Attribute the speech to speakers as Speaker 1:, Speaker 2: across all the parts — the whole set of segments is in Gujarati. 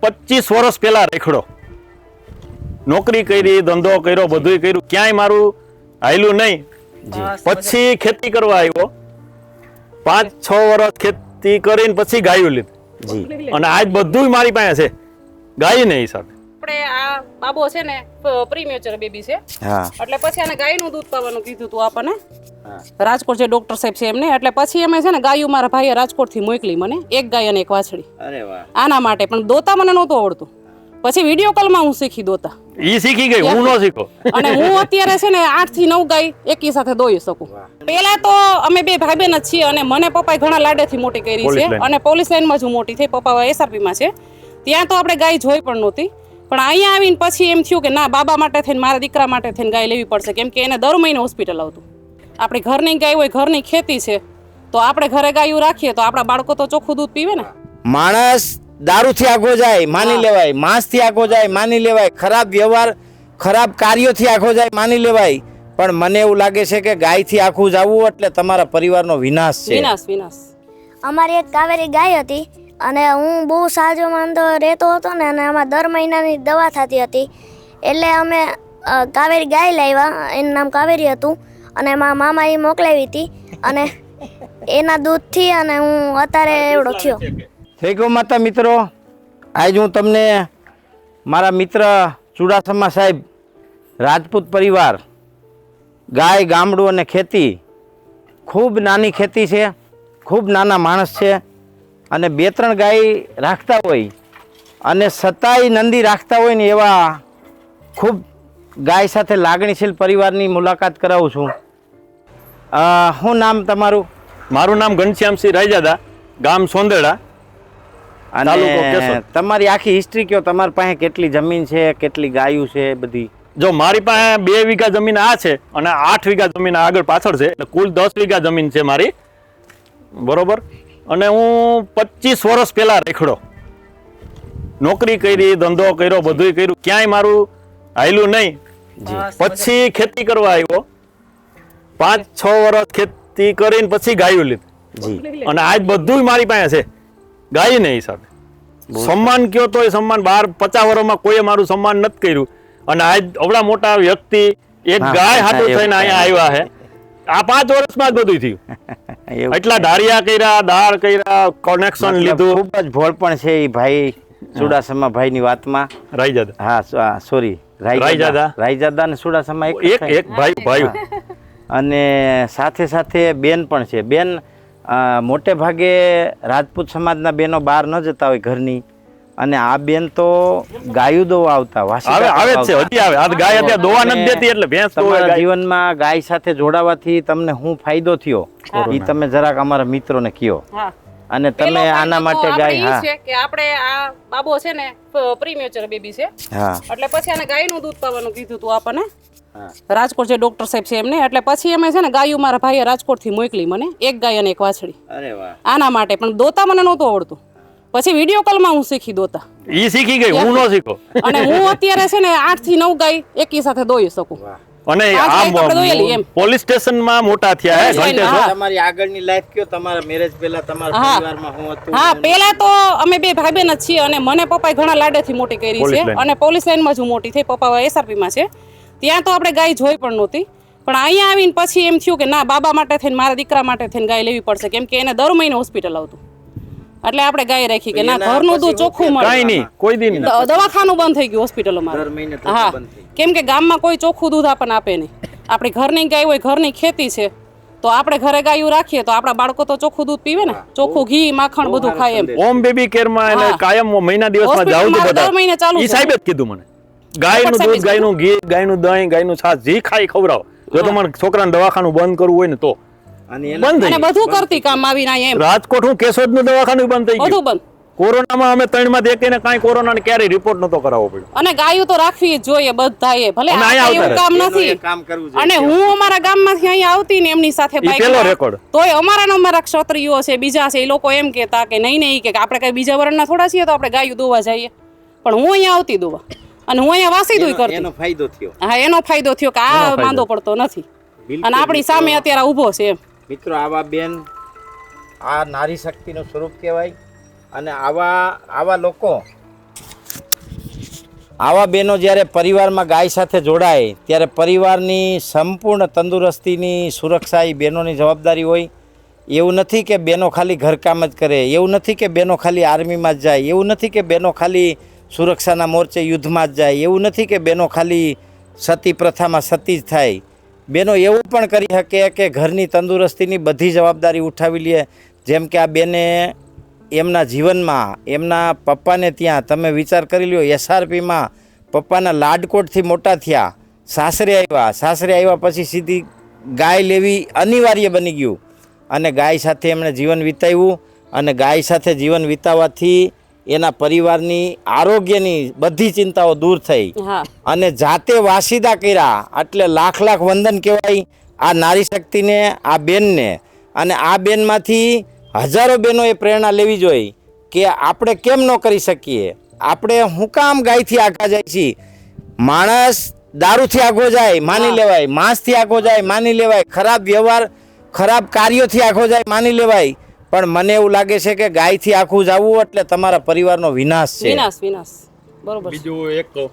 Speaker 1: 25 વર્ષ પહેલા રેખડો નોકરી કરી, ધંધો કર્યો, બધુંય કર્યું, ક્યાંય મારું હાલ્યું નહીં. પછી ખેતી કરવા આવ્યો, 5-6 વર્ષ ખેતી કરીને પછી ગાયું લીધી અને આજ બધું મારી પાસે છે ગાય ને હિસાબે.
Speaker 2: આપણે આ બાબો છે ને પ્રીમેચ્યોર બેબી છે, એટલે પછી આને ગાયનું દૂધ પાવાનું કીધું હતું આપણને. રાજકોટ જે ડોક્ટર સાહેબ છે એમને, એટલે પછી અમે છે ને ગાયું મારા ભાઈએ રાજકોટ થી મોકલી મને, એક ગાય અને એક વાછડી. આના માટે પણ દોતા મને નહોતું આવડતું. પછી વિડીયો કોલમાં હું શીખી દોતા.
Speaker 1: ઈ શીખી ગઈ, હું નો શીખો.
Speaker 2: અને હું અત્યારે છે ને 8 થી 9 ગાય એકી સાથે દોઈ શકું. પેલા તો અમે બે ભાઈ બહેન જ છીએ અને મને પપ્પાએ ઘણા લાડેથી મોટી કરી છે અને પોલીસ લાઈનમાં જ હું મોટી થઈ. પપ્પા એસઆરપી માં છે, ત્યાં તો આપણે ગાય જોઈ પણ નહોતી. પણ અહીંયા આવીને પછી એમ થયું કે ના, બાબા માટે થઈને, મારા દીકરા માટે થઈને ગાય લેવી પડશે, કેમ કે એને દર મહિને હોસ્પિટલ આવતું. આપણી ઘરની ગાય હોય, ઘરની ખેતી છે, તો આપણે ઘરે ગાયું રાખીએ તો આપણા બાળકો તો ચોખ્ખું દૂધ પીવે ને.
Speaker 3: માણસ દારૂથી આખો જાય માની લેવાય, માંસથી આખો જાય માની લેવાય, ખરાબ વ્યવહાર ખરાબ કાર્યોથી આખો જાય માની લેવાય, પણ મને એવું લાગે છે કે ગાયથી આખું જવું એટલે તમારા પરિવારનો વિનાશ છે.
Speaker 2: વિનાશ.
Speaker 4: અમારી એક કાવેરી ગાય હતી અને હું બહુ સાજો માંદો રહેતો હતો ને, અને આમાં દર મહિનાની દવા થતી હતી. એટલે અમે કાવેરી ગાય લાવ્યા, એનું નામ કાવેરી હતું અને મારા મામાએ મોકલાવી હતી અને એના દૂધથી અને હું અત્યારે એવડો થયો.
Speaker 3: થઈ ગયો માતા મિત્રો. આજ હું તમને મારા મિત્ર ચુડાસમા સાહેબ, રાજપૂત પરિવાર, ગાય, ગામડું અને ખેતી, ખૂબ નાની ખેતી છે, ખૂબ નાના માણસ છે અને 2-3 ગાય રાખતા હોય અને સતાય નંદી રાખતા હોય ને એવા ખૂબ ગાય સાથે લાગણીશીલ પરિવારની મુલાકાત કરાવું છું. શું નામ તમારું?
Speaker 1: મારું નામ ઘનશ્યામસિંહ રાયજાદા, ગામ સોંદેડા,
Speaker 3: અને તમારી આખી હિસ્ટ્રી કયો. તમારી પાસે કેટલી જમીન છે, કેટલી ગાયું છે બધી?
Speaker 1: જો મારી પાસે 2 વીઘા જમીન આ છે અને 8 વીઘા જમીન આગળ પાછળ છે, એટલે કુલ 10 વીઘા જમીન છે મારી, બરોબર. અને હું 25 વર્ષ પહેલા રેખડો નોકરી કરી, ધંધો કર્યો, બધુંય કર્યું, ક્યાંય મારું હાલ્યું નહીં. પછી ખેતી કરવા આવ્યો, 5-6 વર્ષ ખેતી કરીને પછી ગાયું લીધી અને આજ બધું મારી પાસે છે ગાય ને હિસાબે. સન્માન કયો તો એ સન્માન 50 વર્ષમાં કોઈએ મારું સન્માન નથી કર્યું અને આજ અવડા મોટા વ્યક્તિ એક ગાય હાટું થઈને અહીંયા આવ્યા છે. આ 5 વર્ષમાં જ બધું થયું. એટલા ધારિયા કર્યા, દાળ કર્યા, કનેક્શન લીધું.
Speaker 3: ખૂબ જ ભોળપણ છે એ ભાઈ ચુડાસમા ભાઈ ની વાતમાં.
Speaker 1: રાયજાદા,
Speaker 3: હા સોરી, રાયજાદા ને ચુડાસમા
Speaker 1: એક ભાઈ.
Speaker 3: અને સાથે સાથે બેન પણ છે. બેન મોટે ભાગે રાજપૂત સમાજના બેનો બહાર ન જતા હોય ઘરની, અને આ બેન તો ગાયું દોવા આવતા,
Speaker 1: આવે છે, હજી આવે. આ ગાય અત્યારે દોવા નથી દેતી, એટલે ભેંસ
Speaker 3: તમારા જીવનમાં ગાય સાથે જોડાવાથી તમને શું ફાયદો થયો એ તમે જરાક અમારા મિત્રોને કયો. અને તમે આના માટે ગાય,
Speaker 2: છે કે આપણે આ બાબો છે ને પ્રીમેચ્યોર બેબી છે, એટલે પછી આને ગાયનું દૂધ પાવાનું કીધું હતું આપણને. રાજકોટ જે ડોક્ટર સાહેબ છે એમને, એટલે પછી અમે છે ને ગાયું મારા ભાઈએ રાજકોટ થી મોકલી મને, એક ગાય અને એક વાછડી. આના માટે પણ દોતા મને નહોતું આવડતું. પછી વિડીયો કોલમાં હું શીખી દોતા.
Speaker 1: ઈ શીખી ગઈ, હું નો શીખો.
Speaker 2: અને હું અત્યારે છે ને 8 થી 9 ગાય એકી સાથે દોઈ શકું.
Speaker 1: અને આ પોલીસ સ્ટેશન માં મોટા થયા હે.
Speaker 3: તમારી આગળની લાઈફ કયો, તમારા મેરેજ પહેલા તમારા પરિવારમાં શું હતું?
Speaker 2: હા, પહેલા તો અમે બે ભાઈ બહેન જ છીએ અને મને પપ્પાએ ઘણા લાડેથી મોટી કરી છે અને પોલીસ લાઈનમાં જ હું મોટી થઈ. પપ્પા એસઆરપી માં છે, ત્યાં તો આપણે ગાય જોઈ પણ નહોતી. પણ અહીંયા આવીને પછી એમ થયું કે ના, બાબા માટે થઈને, મારા દીકરા માટે થઈને ગાય લેવી પડશે, કેમ કે એને દર મહિને હોસ્પિટલ આવતું. એટલે આપણે ગાય રાખી કે ના, ઘરનું દૂધ ચોખ્ખું મળે.
Speaker 1: કાઈ નહીં, કોઈ દી નહીં.
Speaker 2: દવાખાનું બંધ થઈ ગયું હોસ્પિટલોમાં. હા, કેમ કે ગામમાં કોઈ ચોખ્ખું દૂધ આપણને આપે નહીં. આપણી ઘરની ગાય હોય, ઘરની ખેતી છે, તો આપણે ઘરે ગાયું રાખીએ તો આપણા બાળકો તો ચોખ્ખું દૂધ પીવે ને, ચોખ્ખું ઘી, માખણ બધું ખાય એમ.
Speaker 1: ઓમ બેબી કેર માં એને કાયમ મહિના દિવસમાં જાવું તો બધા.
Speaker 2: દર મહિને ચાલુ.
Speaker 1: ઈ સાહેબ જ કીધું મને, ગાયનું દૂધ, ગાયનું ઘી, ગાયનું દહીં, ગાયનું છાશ જે ખાઈ ખવડાવો. જો તમારે છોકરાને દવાખાનું બંધ કરવું હોય ને તો બંધ થઈ.
Speaker 2: બધું કરતી કામ આવીને એમ.
Speaker 1: રાજકોટ હું કેશોદ નું દવાખાનું બંધ થઈ ગયું.
Speaker 2: બધું બંધ.
Speaker 1: કોરોનામાં અમે 3 માંથી એકને કાંઈ કોરોનાને ક્યારેય રિપોર્ટ નતો કરાવવો પડ્યો.
Speaker 2: અને ગાયું તો રાખવી જ જોઈએ બધાએ, ભલે એવું કામ નથી. અને હું અમારા ગામમાંથી અહીંયા આવતી ને એમની સાથે બાઈક, તોય અમારા ક્ષત્રિયો છે, બીજા છે, એ લોકો એમ કહેતા કે નહીં કે આપણે કઈ બીજા વર્ણના થોડા છીએ તો આપણે ગાયું દોવા જઈએ. પણ હું અહીંયા આવતી દોવા અને હું અહીંયા વાસી દોઈ કરતી.
Speaker 3: એનો ફાયદો થયો.
Speaker 2: હા, એનો ફાયદો થયો કે આ માંદો પડતો નથી અને આપણી સામે અત્યારે ઊભો છે એમ.
Speaker 3: મિત્રો, આવા બેન આ નારી શક્તિનું સ્વરૂપ કહેવાય. અને આવા લોકો આવા બહેનો જ્યારે પરિવારમાં ગાય સાથે જોડાય ત્યારે પરિવારની સંપૂર્ણ તંદુરસ્તીની સુરક્ષા એ બહેનોની જવાબદારી હોય. એવું નથી કે બહેનો ખાલી ઘરકામ જ કરે, એવું નથી કે બહેનો ખાલી આર્મીમાં જ જાય, એવું નથી કે બહેનો ખાલી સુરક્ષાના મોરચે યુદ્ધમાં જ જાય, એવું નથી કે બહેનો ખાલી સતી પ્રથામાં સતી જ થાય. બહેનો એવું પણ કરી શકે કે ઘરની તંદુરસ્તીની બધી જવાબદારી ઉઠાવી લે. જેમ કે આ બેને એમના જીવનમાં એમના પપ્પાને ત્યાં તમે વિચાર કરી લ્યો, એસઆરપીમાં પપ્પાના લાડકોટથી મોટા થયા, સાસરે આવ્યા પછી સીધી ગાય લેવી અનિવાર્ય બની ગયું અને ગાય સાથે એમણે જીવન વિતાવ્યું. અને ગાય સાથે જીવન વિતાવવાથી એના પરિવારની આરોગ્યની બધી ચિંતાઓ દૂર થઈ
Speaker 2: હા
Speaker 3: અને જાતે વાસીદા કર્યા. એટલે લાખ લાખ વંદન કહેવાય આ નારી શક્તિને, આ બેનને. અને આ બેનમાંથી હજારો બહેનોએ પ્રેરણા લેવી જોઈએ કે આપણે કેમ ન કરી શકીએ. આપણે હું કામ ગાયથી આગા જાય છીએ. માણસ દારૂથી આગો જાય માની લેવાય, માંસથી આગો જાય માની લેવાય, ખરાબ વ્યવહાર ખરાબ કાર્યોથી આગો જાય માની લેવાય, પણ મને એવું લાગે છે કે ગાયથી આખું જવું એટલે તમારા પરિવારનો વિનાશ છે.
Speaker 2: વિનાશ બરોબર છે.
Speaker 1: બીજું એક કહું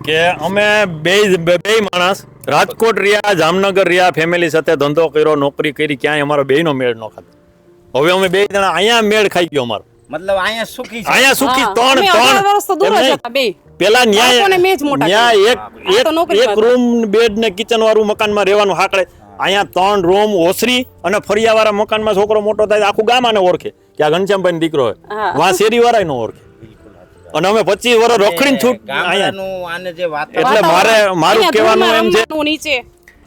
Speaker 1: કે અમે બે માણસ રાજકોટ રહ્યા, જામનગર રહ્યા, ફેમિલી સાથે ધંધો કર્યો, નોકરી કરી, ક્યાંય અમારો બેયનો મેળ ન ખાતો. હવે અમે બે જણા અહીંયા મેળ ખાઈ ગયો અમારો.
Speaker 3: મતલબ અહીંયા સુખી છે.
Speaker 1: અહીંયા સુખી
Speaker 2: હા, અમે 18 વર્ષ તો દૂર જ
Speaker 1: એમ નહીં.
Speaker 2: હતા બે.
Speaker 1: પેલા
Speaker 2: બાળકોને મેં જ મોટા
Speaker 1: ન્યા
Speaker 2: કર્યા. આ તો નોકરી
Speaker 1: એક
Speaker 2: વાળા.
Speaker 1: રૂમ બેડ ને કિચન વાળું મકાનમાં રહેવાનું હાકડે. અહીંયા 3 રૂમ ઓસરી અને ફળિયા વાળા મકાનમાં છોકરો મોટો થાય આખું ગામ આને ઓળખે કે આ ઘનશ્યામભાઈ દીકરો હોય.
Speaker 2: હા.
Speaker 1: વાં શેરી વાળા નો ઓળખે. અને અમે 25 વર્ષ રખડીને છૂટ અહીંયા.
Speaker 3: ગામડાનું આને જે વાત
Speaker 1: એટલે મારું
Speaker 2: અહીંયા
Speaker 1: કહેવાનું
Speaker 2: ધૂળમાં
Speaker 1: એમ છે
Speaker 2: રમવાનું નીચે.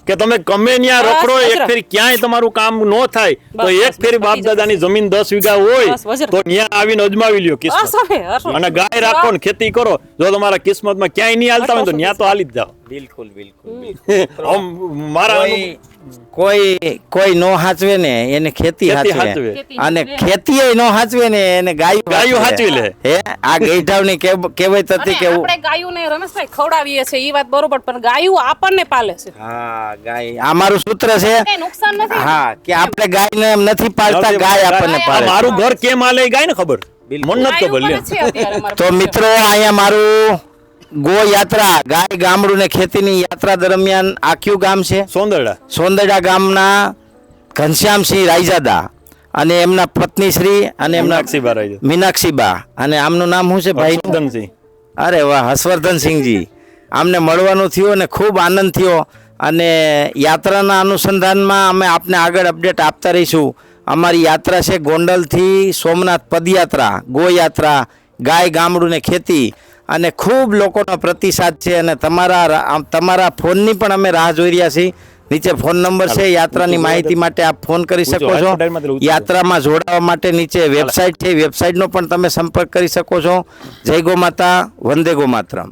Speaker 1: કે તમે ગમે ત્યાં
Speaker 2: બસ,
Speaker 1: રખડો, એક
Speaker 2: વજ્ર.
Speaker 1: ફેરી ક્યાંય તમારું કામ ન થાય તો
Speaker 2: બસ,
Speaker 1: એક
Speaker 2: બસ,
Speaker 1: ફેરી
Speaker 2: બસ,
Speaker 1: બાપ દાદાની જમીન 10 વીઘા હોય
Speaker 2: બસ, વજ્ર.
Speaker 1: તો ત્યાં આવીને અજમાવી લ્યો કિસ્મત.
Speaker 2: હસો.
Speaker 1: અને ગાય રાખો ને ખેતી કરો. જો તમારા કિસ્મતમાં ક્યાંય નહીં હાલતા હોય તો ત્યાં તો હાલી જ જાઓ.
Speaker 3: બિલકુલ
Speaker 1: આમ મારા
Speaker 3: કોઈ નો હાચવે ને એને ખેતી
Speaker 1: ખેતી
Speaker 3: હાચવે
Speaker 1: હાચવે.
Speaker 3: અને ખેતી નો હાચવે ને એને
Speaker 1: ગાયું હાચવી લે.
Speaker 3: હે આ ગઈઢાવની કહેવત હતી કે
Speaker 2: આપણે ગાયુંને રમેશભાઈ ખવડાવીએ છે એ વાત બરોબર, પણ ગાયું આપણને પાલે છે.
Speaker 3: હા ગાય આ મારું સૂત્ર છે.
Speaker 2: કઈ નુકસાન નથી.
Speaker 3: હા કે આપણે ગાયને એમ નથી પાળતા, ગાય આપણને
Speaker 1: આ
Speaker 3: પાળે.
Speaker 1: મારું ઘર કેમ હાલે એ ગાય ને ખબર. મન નથી ખબર
Speaker 2: ગાયું
Speaker 1: લ્યો.
Speaker 2: પણ છે અત્યારે અમારા
Speaker 3: તો મિત્રો અહીંયા મારું ગો યાત્રા ગાય ગામડું ને ખેતીની યાત્રા દરમિયાન આખ્યું ગામ છે
Speaker 1: સોંદરડા
Speaker 3: સોંદરડા ગામના ઘનશ્યામસિંહ રાયજાદા અને એમના પત્ની શ્રી અને એમના
Speaker 1: મીનાક્ષીબા રાયજાદા.
Speaker 3: મીનાક્ષીબા અને આમનું નામ શું છે ભાઈ?
Speaker 1: હર્ષવર્ધનસિંહ.
Speaker 3: અરે વાહ, હર્ષવર્ધનસિંહજી. આમને મળવાનું થયું અને ખૂબ આનંદ થયો. અને યાત્રાના અનુસંધાનમાં અમે આપને આગળ અપડેટ આપતા રહીશું. અમારી યાત્રા છે ગોંડલથી સોમનાથ પદયાત્રા, ગોયાત્રા, ગાય ગામડું ને ખેતી. અને ખૂબ લોકોનો પ્રતિસાદ છે અને તમારા ફોનની પણ અમે રાહ જોઈ રહ્યા છીએ. નીચે ફોન નંબર છે, યાત્રાની માહિતી માટે આપ ફોન કરી શકો છો. યાત્રામાં જોડાવા માટે નીચે વેબસાઇટ છે, વેબસાઇટનો પણ તમે સંપર્ક કરી શકો છો. જય ગો માતા, વંદે ગો માતરમ.